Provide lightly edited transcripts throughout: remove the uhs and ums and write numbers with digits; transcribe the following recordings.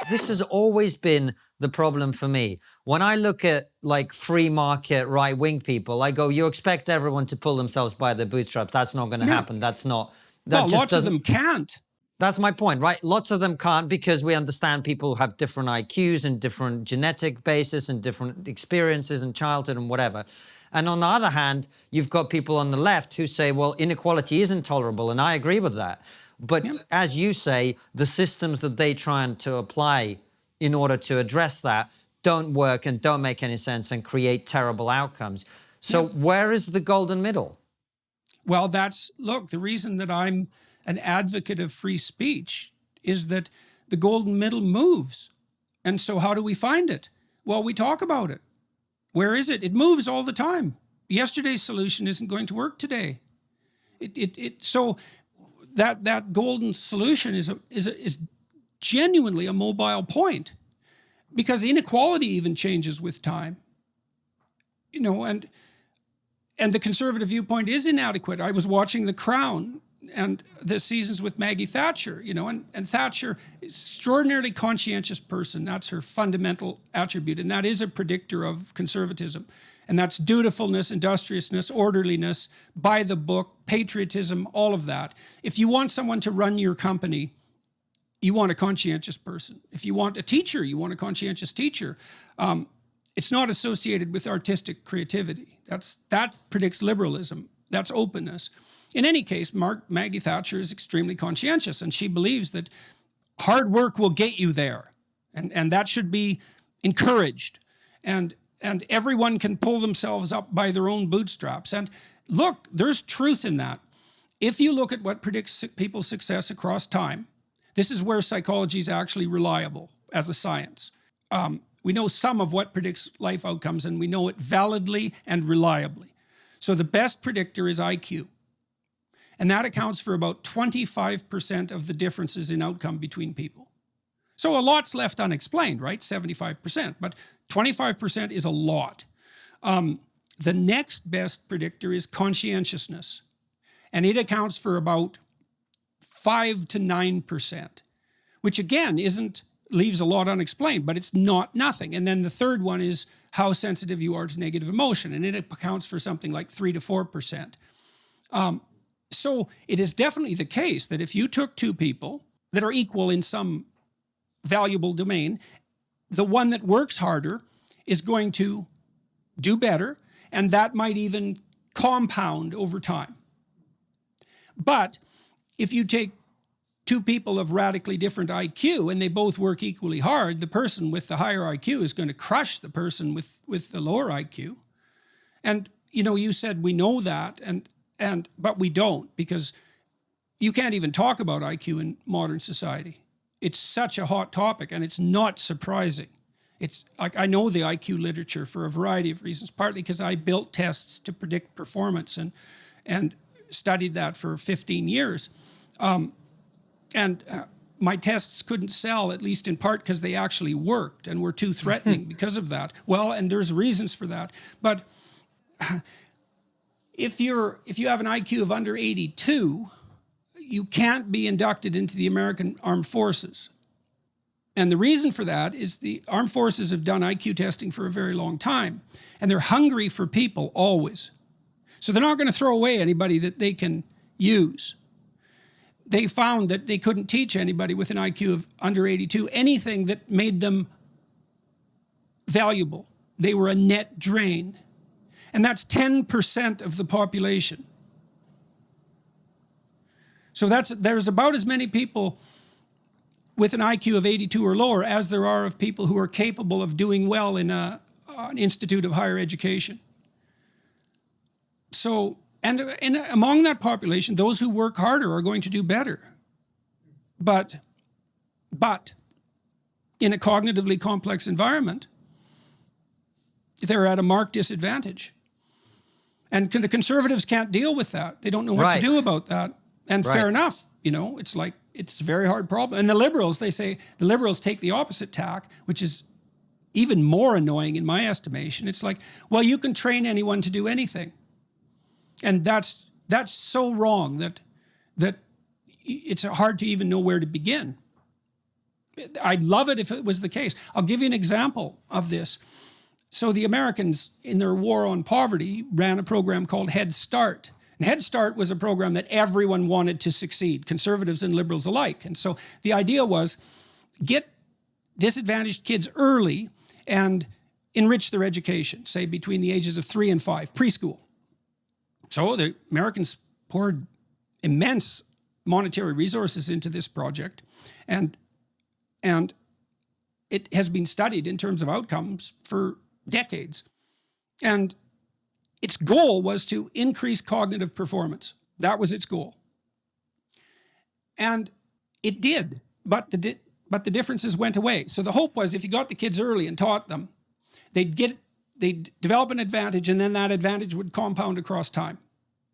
This has always been the problem for me. When I look at like free market right-wing people, I go, you expect everyone to pull themselves by their bootstraps. That's not going to happen. That's not... Well, lots of them can't. That's my point, right? Lots of them can't because we understand people have different IQs and different genetic basis and different experiences in childhood and whatever. And on the other hand, you've got people on the left who say, well, inequality isn't tolerable, and I agree with that. But as you say, the systems that they try to apply in order to address that don't work and don't make any sense and create terrible outcomes. So where is the golden middle? Well, look, the reason that I'm an advocate of free speech is that the golden middle moves. And so how do we find it? Well, we talk about it. Where is it? It moves all the time. Yesterday's solution isn't going to work today. So that golden solution is genuinely a mobile point, because inequality even changes with time. You know, and the conservative viewpoint is inadequate. I was watching The Crown and the seasons with Maggie Thatcher, you know, and Thatcher, extraordinarily conscientious person. That's her fundamental attribute, and that is a predictor of conservatism. And that's dutifulness, industriousness, orderliness, by the book, patriotism, all of that. If you want someone to run your company, you want a conscientious person. If you want a teacher, you want a conscientious teacher. It's not associated with artistic creativity. That predicts liberalism. That's openness. In any case, Maggie Thatcher is extremely conscientious, and she believes that hard work will get you there, and that should be encouraged. And everyone can pull themselves up by their own bootstraps. And look, there's truth in that. If you look at what predicts people's success across time, this is where psychology is actually reliable as a science. We know some of what predicts life outcomes, and we know it validly and reliably. So the best predictor is IQ. And that accounts for about 25% of the differences in outcome between people. So a lot's left unexplained, right? 75%, but 25% is a lot. The next best predictor is conscientiousness, and it accounts for about 5 to 9%, which again leaves a lot unexplained, but it's not nothing. And then the third one is how sensitive you are to negative emotion, and it accounts for something like 3 to 4%. So it is definitely the case that if you took two people that are equal in some valuable domain, the one that works harder is going to do better, and that might even compound over time. But if you take two people of radically different IQ and they both work equally hard, the person with the higher IQ is going to crush the person with the lower IQ. And you know, you said we know that, but we don't, because you can't even talk about IQ in modern society. It's such a hot topic, and it's not surprising. It's like, I know the IQ literature for a variety of reasons, partly because I built tests to predict performance and studied that for 15 years. My tests couldn't sell, at least in part because they actually worked and were too threatening because of that. Well, and there's reasons for that. But if you have an IQ of under 82, you can't be inducted into the American Armed Forces. And the reason for that is the Armed Forces have done IQ testing for a very long time, and they're hungry for people always. So they're not going to throw away anybody that they can use. They found that they couldn't teach anybody with an IQ of under 82 anything that made them valuable. They were a net drain. And that's 10% of the population. So there's about as many people with an IQ of 82 or lower as there are of people who are capable of doing well in an institute of higher education. So, and among that population, those who work harder are going to do better. But in a cognitively complex environment, they're at a marked disadvantage. And the conservatives can't deal with that. They don't know what to do about that. And fair enough, you know, it's like, it's a very hard problem. And the liberals, they say, the liberals take the opposite tack, which is even more annoying in my estimation. It's like, well, you can train anyone to do anything. And that's so wrong that it's hard to even know where to begin. I'd love it if it was the case. I'll give you an example of this. So the Americans, in their war on poverty, ran a program called Head Start. And Head Start was a program that everyone wanted to succeed, conservatives and liberals alike. And so the idea was get disadvantaged kids early and enrich their education, say between the ages of 3 and 5, preschool. So the Americans poured immense monetary resources into this project, and it has been studied in terms of outcomes for decades. And its goal was to increase cognitive performance. That was its goal. And it did, but the differences went away. So the hope was if you got the kids early and taught them, they'd develop an advantage, and then that advantage would compound across time.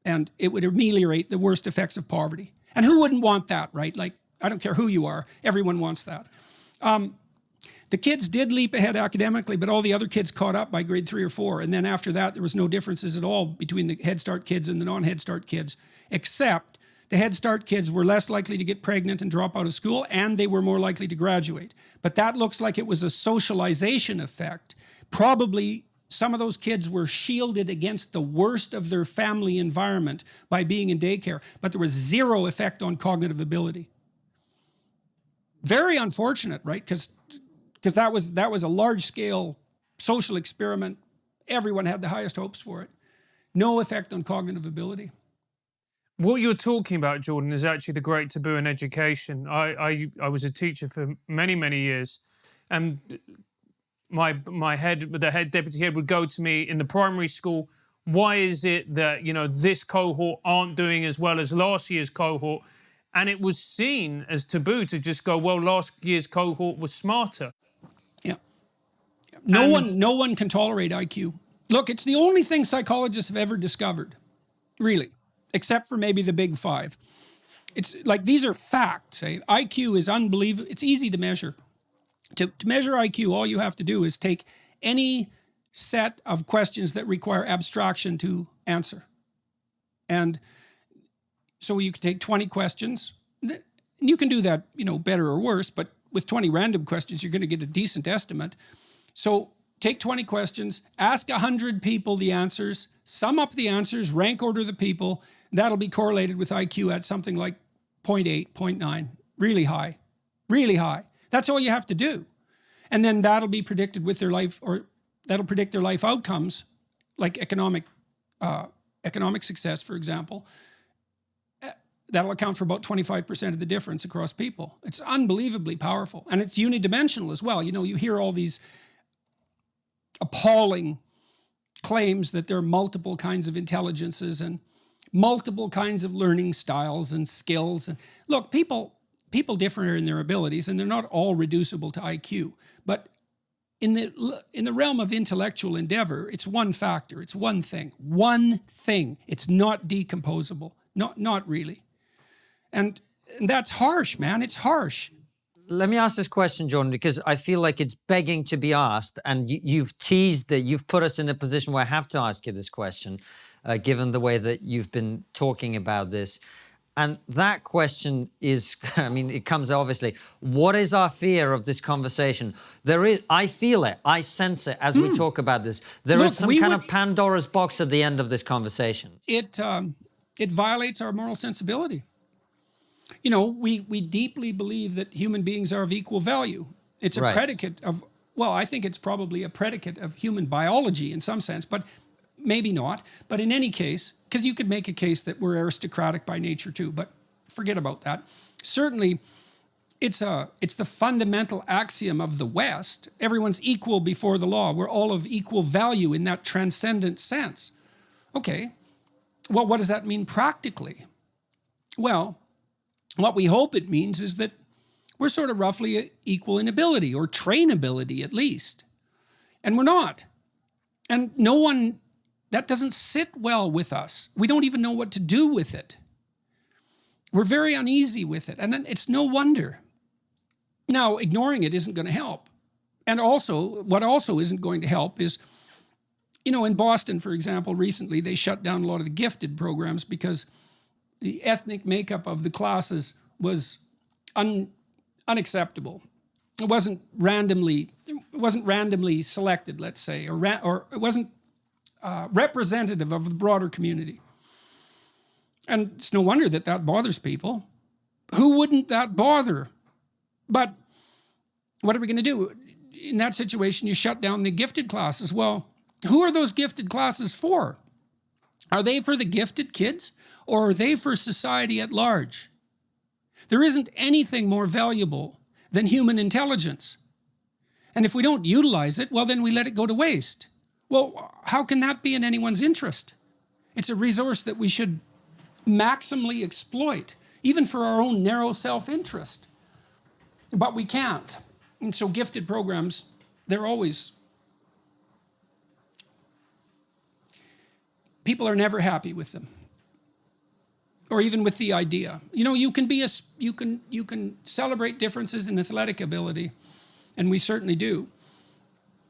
And it would ameliorate the worst effects of poverty. And who wouldn't want that, right? Like, I don't care who you are, everyone wants that. The kids did leap ahead academically, but all the other kids caught up by grade 3 or 4. And then after that, there was no differences at all between the Head Start kids and the non-Head Start kids, except the Head Start kids were less likely to get pregnant and drop out of school, and they were more likely to graduate. But that looks like it was a socialization effect. Probably some of those kids were shielded against the worst of their family environment by being in daycare, but there was zero effect on cognitive ability. Very unfortunate, right? Because that was a large-scale social experiment. Everyone had the highest hopes for it. No effect on cognitive ability. What you're talking about, Jordan, is actually the great taboo in education. I was a teacher for many, many years, and the head deputy head would go to me in the primary school. Why is it that, you know, this cohort aren't doing as well as last year's cohort? And it was seen as taboo to just go, well, last year's cohort was smarter. Yeah. No one can tolerate IQ. Look, it's the only thing psychologists have ever discovered, really, except for maybe the big 5. It's like, these are facts. Eh? IQ is unbelievable. It's easy to measure. To measure IQ, all you have to do is take any set of questions that require abstraction to answer. And so you can take 20 questions. You can do that, you know, better or worse, but with 20 random questions, you're going to get a decent estimate. So take 20 questions, ask 100 people the answers, sum up the answers, rank order the people. That'll be correlated with IQ at something like 0.8, 0.9, really high, really high. That's all you have to do. And then that'll be predicted with their life, or that'll predict their life outcomes, like economic success, for example. That'll account for about 25% of the difference across people. It's unbelievably powerful. And it's unidimensional as well. You know, you hear all these appalling claims that there are multiple kinds of intelligences and multiple kinds of learning styles and skills. And look, people differ in their abilities, and they're not all reducible to IQ. But in the realm of intellectual endeavor, it's one factor, it's one thing. One thing. It's not decomposable. Not really. And that's harsh, man. It's harsh. Let me ask this question, Jordan, because I feel like it's begging to be asked, and you've teased it. You've put us in a position where I have to ask you this question, given the way that you've been talking about this. And that question is, I mean, it comes obviously, what is our fear of this conversation? I feel it, I sense it as we talk about this. There is some kind of Pandora's box at the end of this conversation. It violates our moral sensibility. You know, we deeply believe that human beings are of equal value. It's a predicate of, well, I think it's probably a predicate of human biology in some sense, but maybe not. But in any case, because you could make a case that we're aristocratic by nature too, but forget about that. Certainly, it's the fundamental axiom of the West. Everyone's equal before the law. We're all of equal value in that transcendent sense. Okay, well, what does that mean practically? Well, what we hope it means is that we're sort of roughly equal in ability, or trainability at least. And we're not. And that doesn't sit well with us. We don't even know what to do with it. We're very uneasy with it, and it's no wonder. Now, ignoring it isn't going to help. And also, what also isn't going to help is, you know, in Boston, for example, recently, they shut down a lot of the gifted programs because the ethnic makeup of the classes was unacceptable. It wasn't randomly selected, let's say, or it wasn't representative of the broader community. And it's no wonder that that bothers people. Who wouldn't that bother? But what are we going to do? In that situation, you shut down the gifted classes. Well, who are those gifted classes for? Are they for the gifted kids, or are they for society at large? There isn't anything more valuable than human intelligence. And if we don't utilize it, well, then we let it go to waste. Well, how can that be in anyone's interest? It's a resource that we should maximally exploit, even for our own narrow self-interest. But we can't. And so gifted programs, they're always... People are never happy with them, or even with the idea. You know, you can celebrate differences in athletic ability, and we certainly do.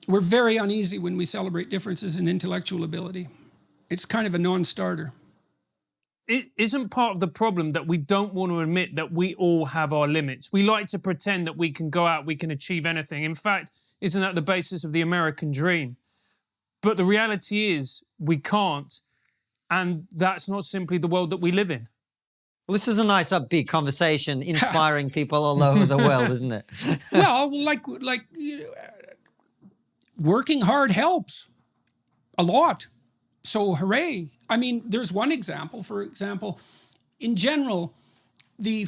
We're very uneasy when we celebrate differences in intellectual ability. It's kind of a non-starter. It isn't part of the problem that we don't want to admit that we all have our limits. We like to pretend that we can go out, we can achieve anything. In fact, isn't that the basis of the American dream? But the reality is we can't, and that's not simply the world that we live in. Well, this is a nice upbeat conversation, inspiring people all over the world, isn't it? Well, like working hard helps a lot. So hooray. I mean, there's one example. For example, in general, the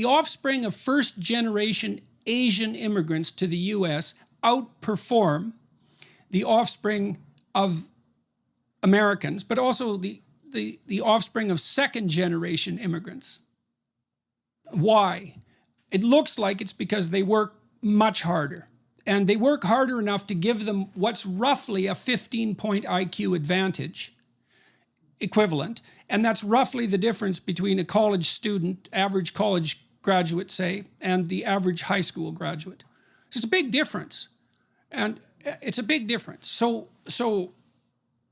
offspring of first-generation Asian immigrants to the U.S. outperform the offspring of Americans, but also the offspring of second-generation immigrants. Why? It looks like it's because they work much harder. And they work harder enough to give them what's roughly a 15-point IQ advantage equivalent. And that's roughly the difference between a college student, average college graduate, say, and the average high school graduate. So it's a big difference. And it's a big difference. So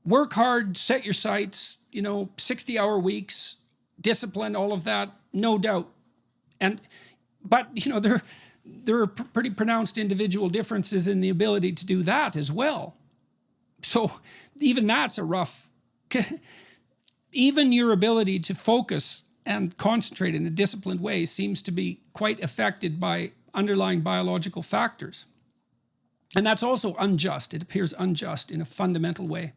work hard, set your sights, 60-hour weeks, discipline, all of that, no doubt. But there are pretty pronounced individual differences in the ability to do that as well. So even that's a rough... Even your ability to focus and concentrate in a disciplined way seems to be quite affected by underlying biological factors. And that's also unjust. It appears unjust in a fundamental way.